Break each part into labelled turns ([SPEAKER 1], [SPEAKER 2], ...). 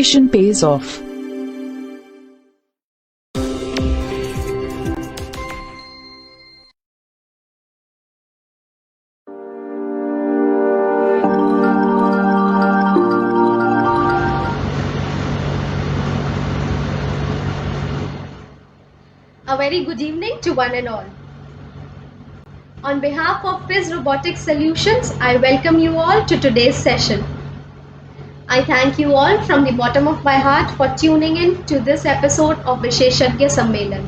[SPEAKER 1] Innovation pays off.
[SPEAKER 2] A very good evening to one and all. On behalf of Fiz Robotics Solutions, I welcome you all to today's session. I thank you all from the bottom of my heart for tuning in to this episode of Visheshagya Sammelan.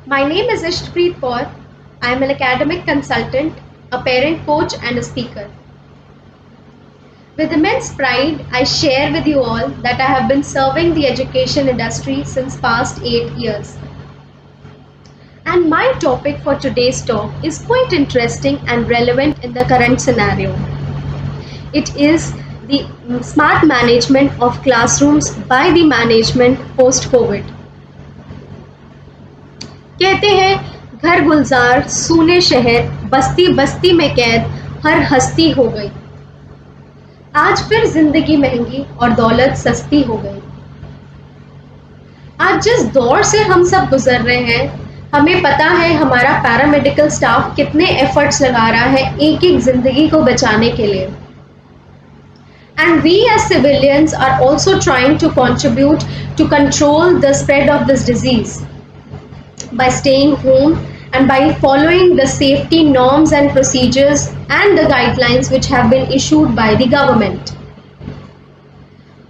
[SPEAKER 2] My name is Ishpreet Kaur. I am an academic consultant, a parent coach and a speaker. With immense pride, I share with you all that I have been serving the education industry since past 8 years. And my topic for today's talk is quite interesting and relevant in the current scenario. It is the smart management of classrooms by the management post-COVID. कहते हैं घर गुलजार सूने शहर बस्ती बस्ती में कैद हर हस्ती हो गई. आज फिर जिंदगी महंगी और दौलत सस्ती हो गई. आज जिस दौर से हम सब गुजर रहे हैं, हमें पता है हमारा पैरामेडिकल स्टाफ कितने एफर्ट्स लगा रहा है एक एक जिंदगी को बचाने के लिए. And we as civilians are also trying to contribute to control the spread of this disease by staying home and by following the safety norms and procedures and the guidelines which have been issued by the government.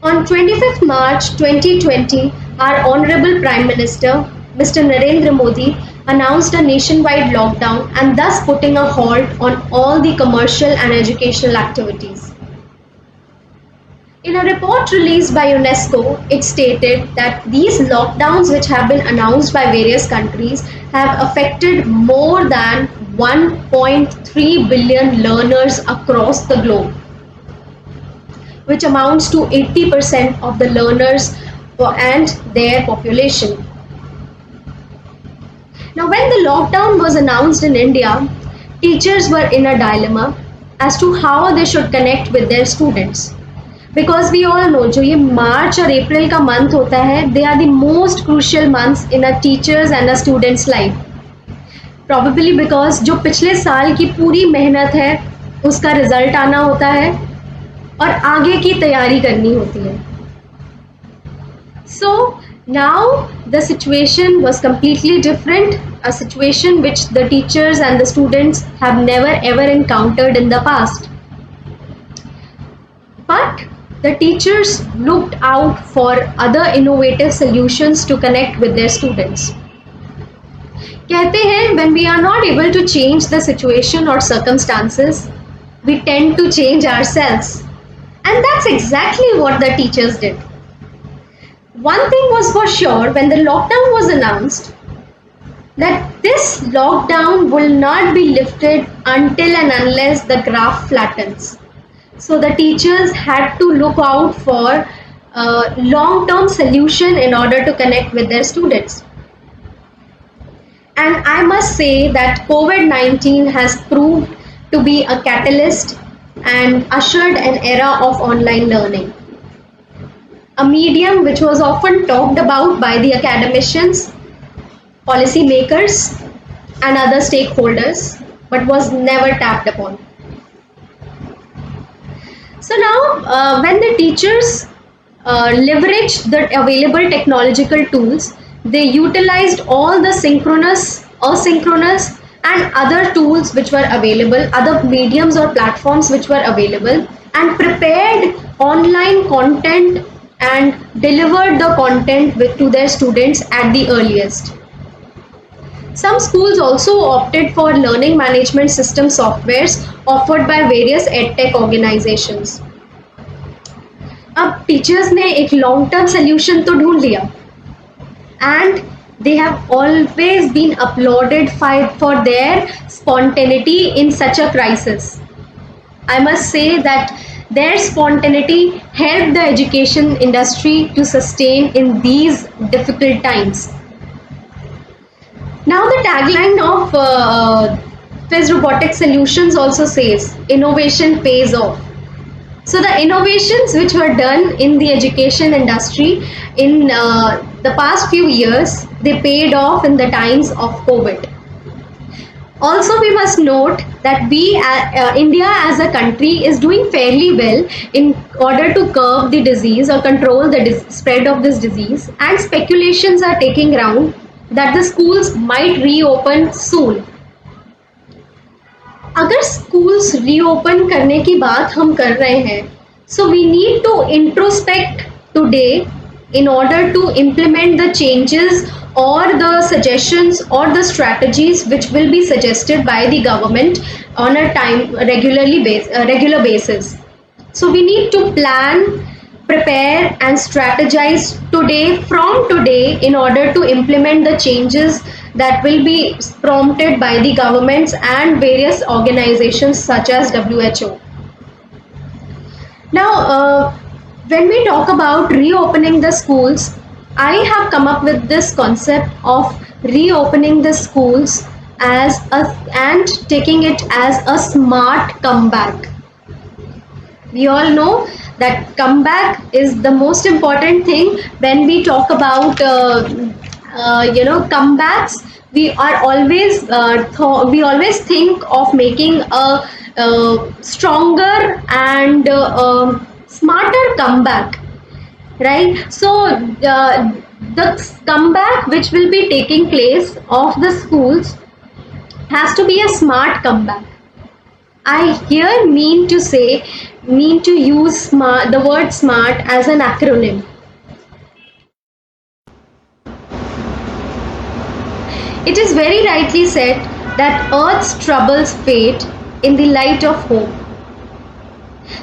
[SPEAKER 2] On 25th March 2020, our Honorable Prime Minister, Mr. Narendra Modi, announced a nationwide lockdown and thus putting a halt on all the commercial and educational activities. In a report released by UNESCO, it stated that these lockdowns which have been announced by various countries have affected more than 1.3 billion learners across the globe, which amounts to 80% of the learners and their population. Now, when the lockdown was announced in India, teachers were in a dilemma as to how they should connect with their students. Because we all know जो ये मार्च और अप्रैल का month होता है, they are the most crucial months in a teacher's and a student's life. Probably because जो पिछले साल की पूरी मेहनत है उसका रिजल्ट आना होता है और आगे की तैयारी करनी होती है. So now the situation was completely different, a situation which the teachers and the students have never ever encountered in the past. But the teachers looked out for other innovative solutions to connect with their students. कहते हैं when we are not able to change the situation or circumstances, we tend to change ourselves. And that's exactly what the teachers did. One thing was for sure when the lockdown was announced, that this lockdown will not be lifted until and unless the graph flattens. So the teachers had to look out for a long-term solution in order to connect with their students. And I must say that COVID-19 has proved to be a catalyst and ushered an era of online learning. A medium which was often talked about by the academicians, policy makers, and other stakeholders, but was never tapped upon. So now, when the teachers leveraged the available technological tools, they utilized all the synchronous, asynchronous, and other tools which were available, other mediums or platforms which were available, and prepared online content and delivered the content to their students at the earliest. Some schools also opted for learning management system softwares offered by various edtech organizations. अब teachers ने एक long term solution तो ढूंढ लिया and they have always been applauded for their spontaneity in such a crisis. I must say that their spontaneity helped the education industry to sustain in these difficult times. Now the tagline of Fiz Robotics Solutions also says, innovation pays off. So the innovations which were done in the education industry in the past few years, they paid off in the times of COVID. Also, we must note that India as a country is doing fairly well in order to curb the disease or control the spread of this disease, and speculations are taking ground that the schools might reopen soon. अगर schools reopen करने की बात हम कर रहे हैं, so we need to introspect today in order to implement the changes or the suggestions or the strategies which will be suggested by the government on a regular basis. So we need to plan, prepare and strategize from today in order to implement the changes that will be prompted by the governments and various organizations such as WHO. Now, when we talk about reopening the schools, I have come up with this concept of reopening the schools and taking it as a smart comeback. We all know that comeback is the most important thing when we talk about comebacks. We always think of making a stronger and smarter comeback, right? So the comeback which will be taking place of the schools has to be a smart comeback. I here mean to use the word smart as an acronym. It is very rightly said that earth's troubles fade in the light of hope.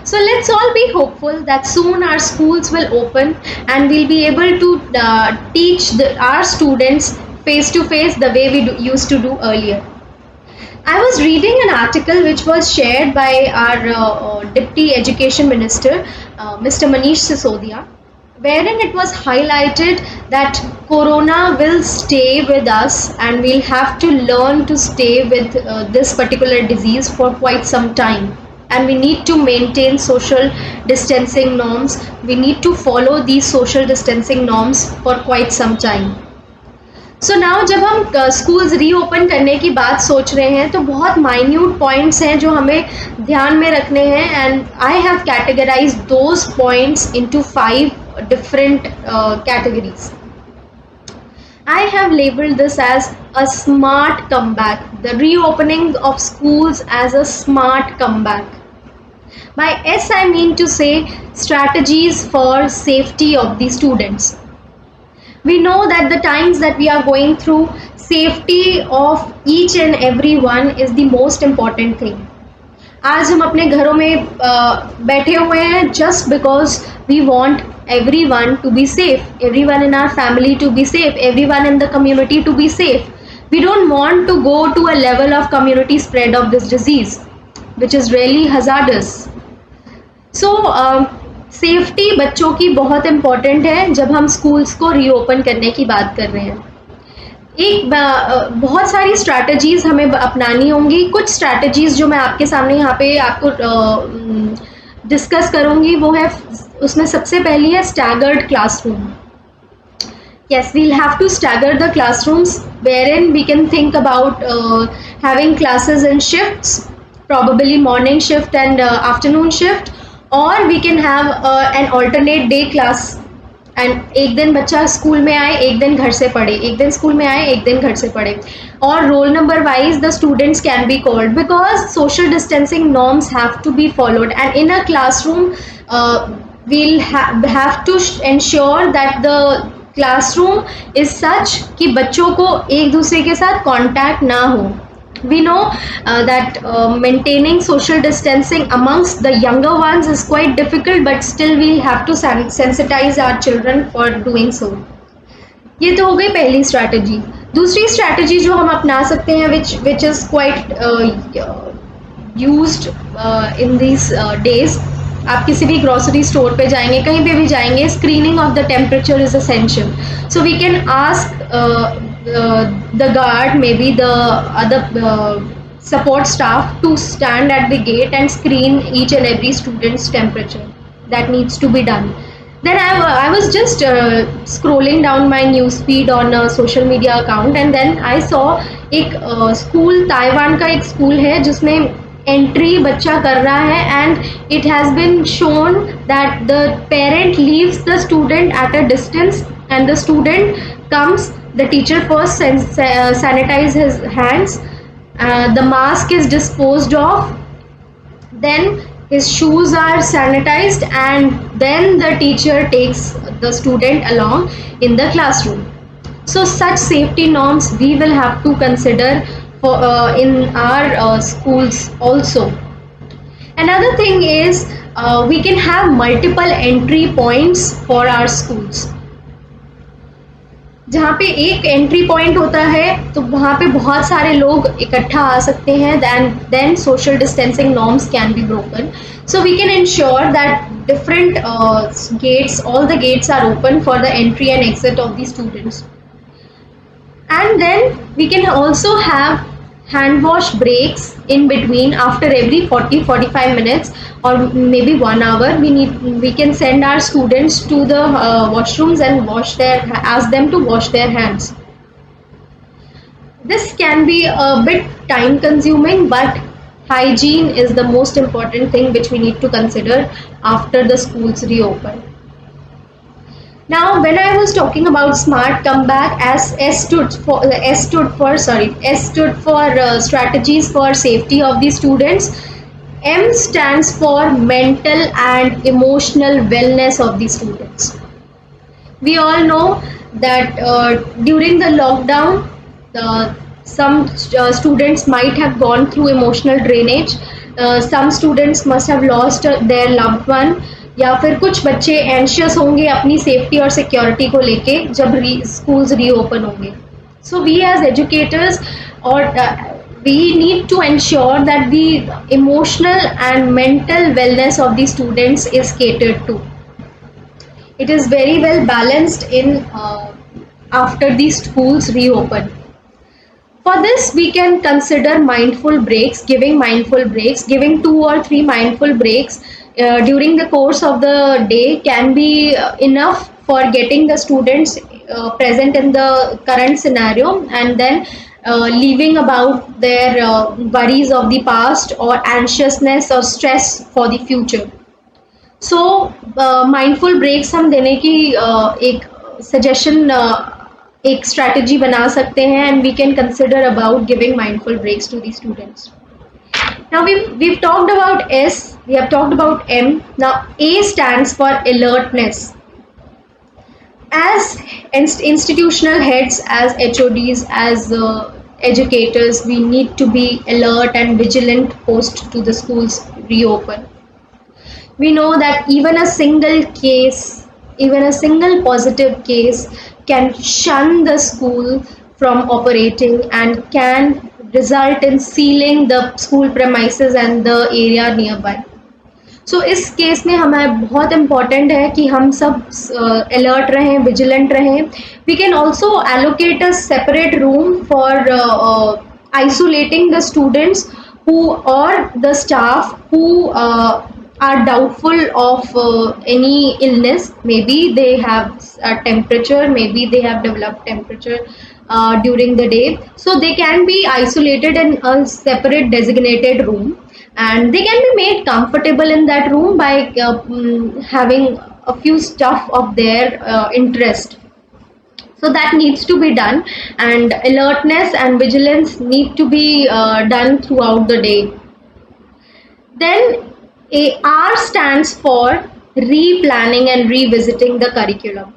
[SPEAKER 2] So let's all be hopeful that soon our schools will open and we'll be able to teach our students face to face the way we used to do earlier. I was reading an article which was shared by our Deputy Education Minister, Mr. Manish Sisodia, wherein it was highlighted that Corona will stay with us and we'll have to learn to stay with this particular disease for quite some time. And we need to maintain social distancing norms. We need to follow these social distancing norms for quite some time. So now जब हम schools reopen करने की बात सोच रहे हैं तो बहुत माइन्यूट पॉइंट्स हैं जो हमें ध्यान में रखने हैं, and I have categorise those points into 5 different categories. I have labeled this as a smart comeback, the reopening of schools as a smart comeback. By S I mean to say strategies for safety of the students. We know that the times that we are going through, safety of each and every one is the most important thing. आज हम अपने घरों में बैठे हुए हैं just because we want everyone to be safe, everyone in our family to be safe, everyone in the community to be safe. We don't want to go to a level of community spread of this disease, which is really hazardous. So safety बच्चों की बहुत important है जब हम schools को reopen करने की बात कर रहे हैं. एक बहुत सारी स्ट्रैटेजीज हमें अपनानी होंगी. कुछ स्ट्रैटेजीज जो मैं आपके सामने यहाँ पे आपको डिस्कस करूँगी वो है, उसमें सबसे पहली है staggered classroom. Yes, we'll have to stagger the classrooms wherein we can think about having classes in shifts, probably morning shift and afternoon shift, or we can have an alternate day class. And एक दिन बच्चा school में आए, एक दिन घर से पढ़े, एक दिन स्कूल में आए, एक दिन घर से पढ़े, और roll number wise the students can be called because social distancing norms have to be followed. And in a classroom we'll have to ensure that the classroom is such कि बच्चों को एक दूसरे के साथ contact ना हो. We know that maintaining social distancing amongst the younger ones is quite difficult, but still we have to sensitize our children for doing so. ये तो हो गई पहली स्ट्रैटेजी. दूसरी स्ट्रैटेजी जो हम अपना सकते हैं which is quite used in these days. आप किसी भी ग्रोसरी स्टोर पे जाएंगे, कहीं पे भी जाएंगे, screening of the temperature is essential. So we can ask the guard, maybe the other support staff to stand at the gate and screen each and every student's temperature. That needs to be done. Then I was just scrolling down my news feed on a social media account, and then I saw एक school, Taiwan का एक school है जिसमें entry बच्चा कर रहा है, and it has been shown that the parent leaves the student at a distance and the student comes. The teacher first sanitize his hands, the mask is disposed of, then his shoes are sanitized, and then the teacher takes the student along in the classroom. So such safety norms we will have to consider for in our schools also. Another thing is we can have multiple entry points for our schools. जहाँ पे एक entry point होता है तो वहाँ पे बहुत सारे लोग इकट्ठा आ सकते हैं, then social distancing norms can be broken. So we can ensure that different gates, all the gates are open for the entry and exit of the students. And then we can also have hand wash breaks in between. After every 40-45 minutes or maybe 1 hour, we can send our students to the washrooms and ask them to wash their hands. This can be a bit time consuming, but hygiene is the most important thing which we need to consider after the schools reopen. Now, when I was talking about smart comeback, S stood for strategies for safety of the students. M stands for mental and emotional wellness of the students. We all know that during the lockdown, some students might have gone through emotional drainage. Some students must have lost their loved one. या फिर कुछ बच्चे anxious होंगे अपनी safety और security को लेके जब स्कूल्स रीओपन होंगे. सो वी एज एजुकेटर्स और we need to ensure that the emotional and mental wellness of the students is catered to. It is very well balanced in after the schools reopen. For this, we can consider mindful breaks, giving 2 or 3 mindful breaks during the course of the day can be enough for getting the students present in the current scenario, and then leaving about their worries of the past or anxiousness or stress for the future. So mindful breaks हम देने की एक suggestion, एक strategy बना सकते हैं, and we can consider about giving mindful breaks to the students. Now we've talked about S, we have talked about M. Now A stands for alertness. As institutional heads, as HODs, as educators, we need to be alert and vigilant post to the schools reopen. We know that even a single positive case can shun the school from operating and can result in sealing the school premises and the area nearby. So इस case में हमें बहुत important है कि हम सब alert रहें, vigilant रहें. We can also allocate a separate room for isolating the students who or the staff who are doubtful of any illness. Maybe they have a temperature, maybe they have developed temperature during the day, so they can be isolated in a separate designated room, and they can be made comfortable in that room by having a few stuff of their interest. So that needs to be done, and alertness and vigilance need to be done throughout the day. Then R stands for replanning and revisiting the curriculum.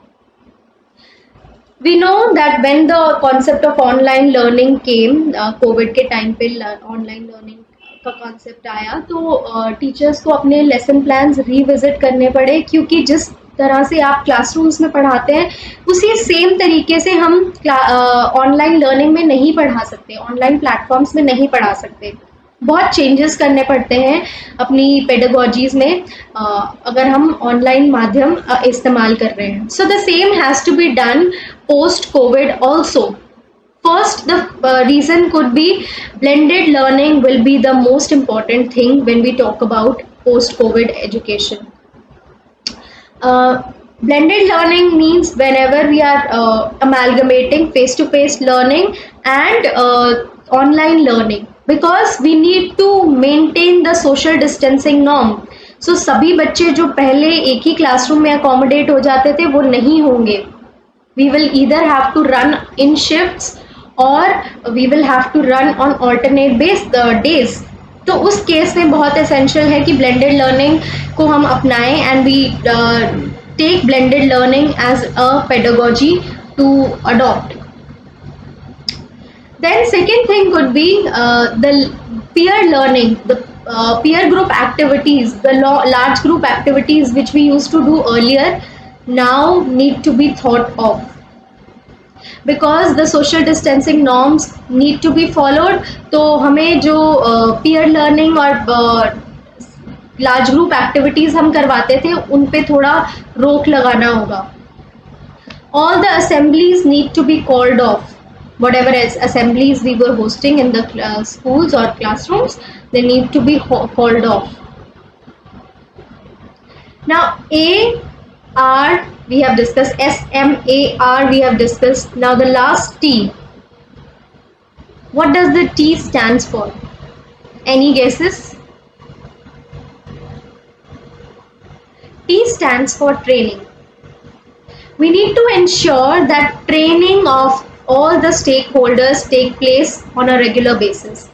[SPEAKER 2] We know that when the concept of online learning came, Covid के time पे online learning का concept आया, तो teachers को अपने lesson plans revisit करने पड़े, क्योंकि जिस तरह से आप क्लासरूम्स में पढ़ाते हैं उसी सेम तरीके से हम ऑनलाइन लर्निंग में नहीं पढ़ा सकते, ऑनलाइन प्लेटफॉर्म्स में नहीं पढ़ा सकते. बहुत चेंजेस करने पड़ते हैं अपनी पेडागोजीज में अगर हम ऑनलाइन माध्यम इस्तेमाल कर रहे हैं. So the same has to be done post COVID also. First, the reason could be blended learning will be the most important thing when we talk about post-COVID education. Blended learning means whenever we are amalgamating face-to-face learning and online learning, because we need to maintain the social distancing norm. So सभी बच्चे जो पहले एक ही classroom में accommodate हो जाते थे वो नहीं होंगे. We will either have to run in shifts or we will have to run on alternate days. तो उस केस में बहुत एसेंशियल है कि ब्लेंडेड लर्निंग को हम अपनाएं and we take blended learning as a pedagogy to adopt. Then second thing could be the peer learning, the peer group activities, the large group activities which we used to do earlier now need to be thought of. Because the social distancing norms need to be followed, तो हमें जो peer learning और large group activities हम करवाते थे उन पे थोड़ा रोक लगाना होगा. All the assemblies need to be called off. Whatever assemblies we were hosting in the schools or classrooms, they need to be called off. Now AR we have discussed, SMAR we have discussed. Now the last T. What does the T stands for? Any guesses? T stands for training. We need to ensure that training of all the stakeholders take place on a regular basis,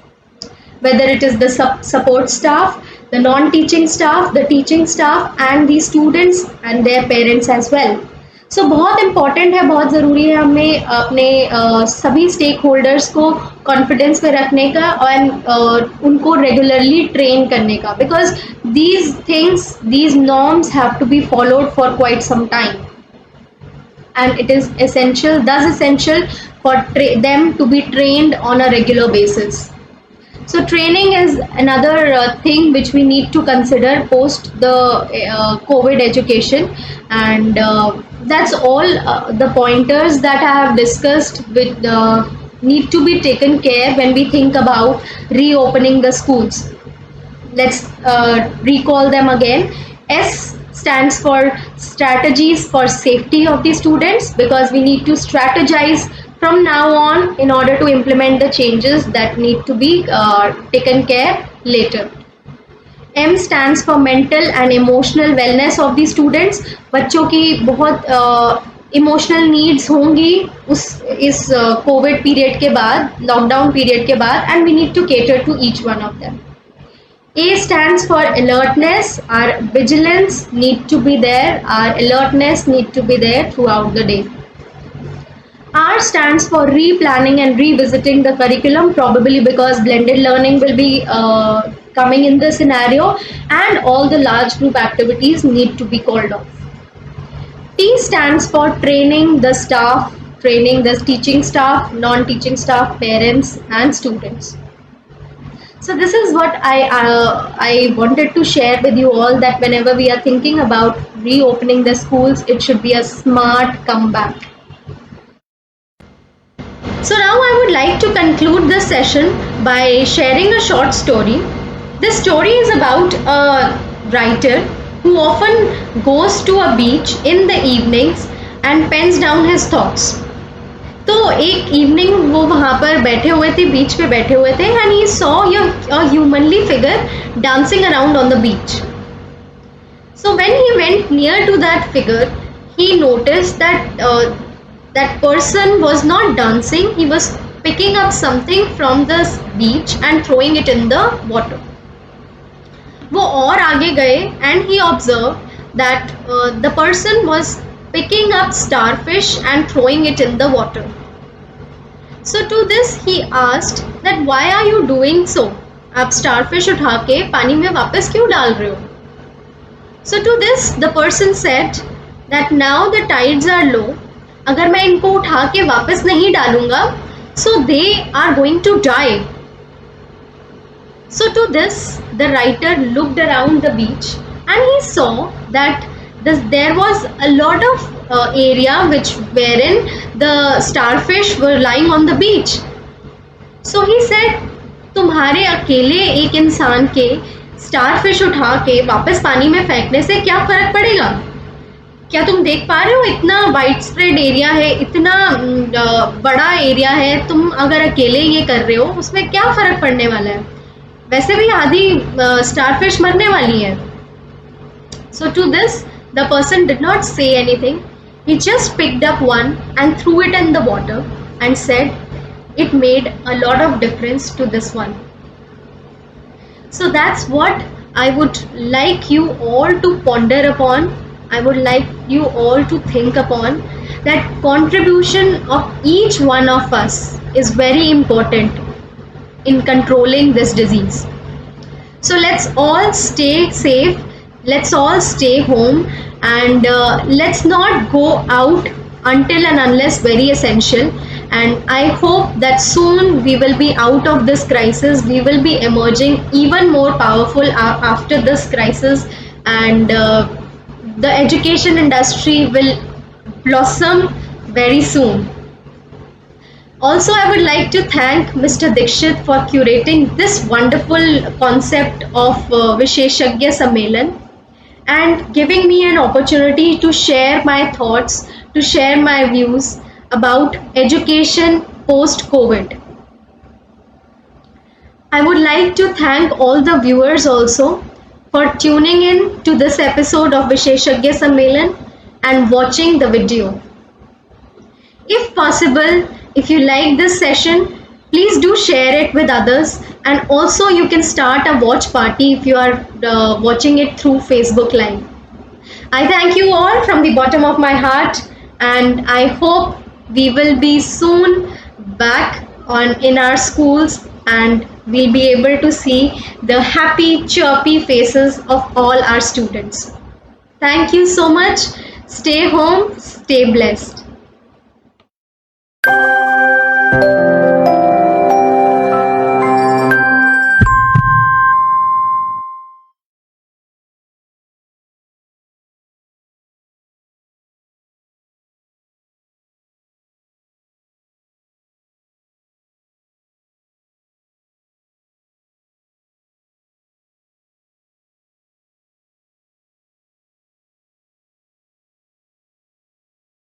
[SPEAKER 2] whether it is the support staff, the non-teaching staff, the teaching staff and the students and their parents as well. So बहुत important है, बहुत ज़रूरी है हमें अपने सभी stakeholders को confidence में रखने का और उनको regularly train करने का, because these things, these norms have to be followed for quite some time. And it is essential, thus essential for them to be trained on a regular basis. So training is another thing which we need to consider post the COVID education, and that's all the pointers that I have discussed with need to be taken care when we think about reopening the schools. Let's recall them again. S stands for strategies for safety of the students, because we need to strategize from now on in order to implement the changes that need to be taken care later. M stands for mental and emotional wellness of the students. बच्चों की बहुत emotional needs होंगी इस Covid period के बाद, lockdown period के बाद, and we need to cater to each one of them. A stands for alertness. Our vigilance need to be there, our alertness need to be there throughout the day. R stands for replanning and revisiting the curriculum, probably because blended learning will be coming in the scenario, and all the large group activities need to be called off. T stands for training the staff, training the teaching staff, non-teaching staff, parents and students. So this is what I wanted to share with you all, that whenever we are thinking about reopening the schools, it should be a smart comeback. So now I would like to conclude this session by sharing a short story. This story is about a writer who often goes to a beach in the evenings and pens down his thoughts. तो एक evening वो वहाँ पर बैठे हुए थे, बीच पे बैठे हुए थे, and he saw a humanly figure dancing around on the beach. So when he went near to that figure, he noticed that that person was not dancing, he was picking up something from the beach and throwing it in the water. वो और आगे गए and he observed that the person was picking up starfish and throwing it in the water. So to this he asked that why are you doing so? आप starfish उठा के पानी में वापस क्यों डाल रहे हो? So to this the person said that now the tides are low. अगर मैं इनको उठा के वापस नहीं डालूंगा, so they are going to die. So to this the writer looked around the beach and he saw that there was a lot of area wherein the starfish were lying on the beach. So he said, तुम्हारे अकेले एक इंसान के starfish उठा के वापस पानी में फेंकने से क्या फर्क पड़ेगा? क्या तुम देख पा रहे हो, इतना वाइड स्प्रेड एरिया है, इतना बड़ा एरिया है, तुम अगर अकेले ये कर रहे हो उसमें क्या फर्क पड़ने वाला है? वैसे भी आधी स्टारफिश मरने वाली है. So to this, the person did not say anything. He just picked up one and threw it in the water and said, it made a lot of difference to this one. So that's what I would like you all to ponder upon. I would like you all to think upon that contribution of each one of us is very important in controlling this disease. So let's all stay safe. Let's all stay home, and let's not go out until and unless very essential. And I hope that soon we will be out of this crisis. We will be emerging even more powerful after this crisis, and the education industry will blossom very soon. Also, I would like to thank Mr. Dikshit for curating this wonderful concept of Visheshagya Sammelan and giving me an opportunity to share my thoughts, to share my views about education post-COVID. I would like to thank all the viewers also for tuning in to this episode of Visheshagya Sammelan and watching the video. If possible, if you like this session, please do share it with others, and also you can start a watch party if you are watching it through Facebook Live. I thank you all from the bottom of my heart, and I hope we will be soon back in our schools, and we'll be able to see the happy, chirpy faces of all our students. Thank you so much. Stay home, stay blessed.